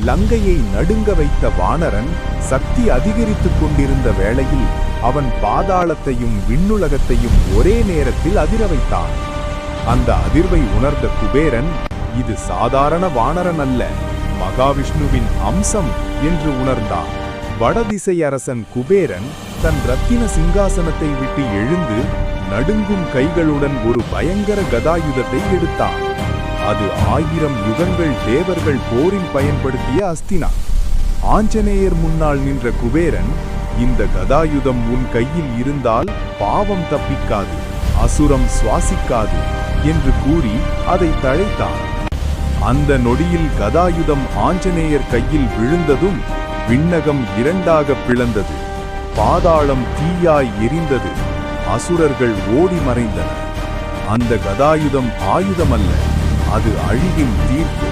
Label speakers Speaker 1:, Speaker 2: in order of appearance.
Speaker 1: லங்கையை நடுங்க வைத்த வானரன் சக்தி அதிகரித்துக் கொண்டிருந்த வேளையில் அவன் பாதாளத்தையும் விண்ணுலகத்தையும் ஒரே நேரத்தில் அதிர வைத்தான். அந்த அதிர்வை உணர்ந்த குபேரன், இது சாதாரண வானரன் அல்ல, மகாவிஷ்ணுவின் அம்சம் என்று உணர்ந்தான். வடதிசை அரசன் குபேரன் தன் ரத்தின சிங்காசனத்தை விட்டு எழுந்து நடுங்கும் கைகளுடன் ஒரு பயங்கர கதாயுதத்தை எடுத்தான். அது 1000 யுகங்கள் தேவர்கள் போரில் பயன்படுத்திய அஸ்தினா. ஆஞ்சநேயர் முன்னால் நின்ற குபேரன், இந்த கதாயுதம் உன் கையில் இருந்தால் பாவம் தப்பிக்காது, அசுரம் சுவாசிக்காது என்று கூறி அதை தழைத்தான். அந்த நொடியில் கதாயுதம் ஆஞ்சநேயர் கையில் விழுந்ததும் விண்ணகம் 2ஆக பிளந்தது. பாதாளம் தீயாய் எரிந்தது. அசுரர்கள் ஓடி மறைந்தனர். அந்த கதாயுதம் ஆயுதமல்ல, அது அழிவின் தீர்ப்பு.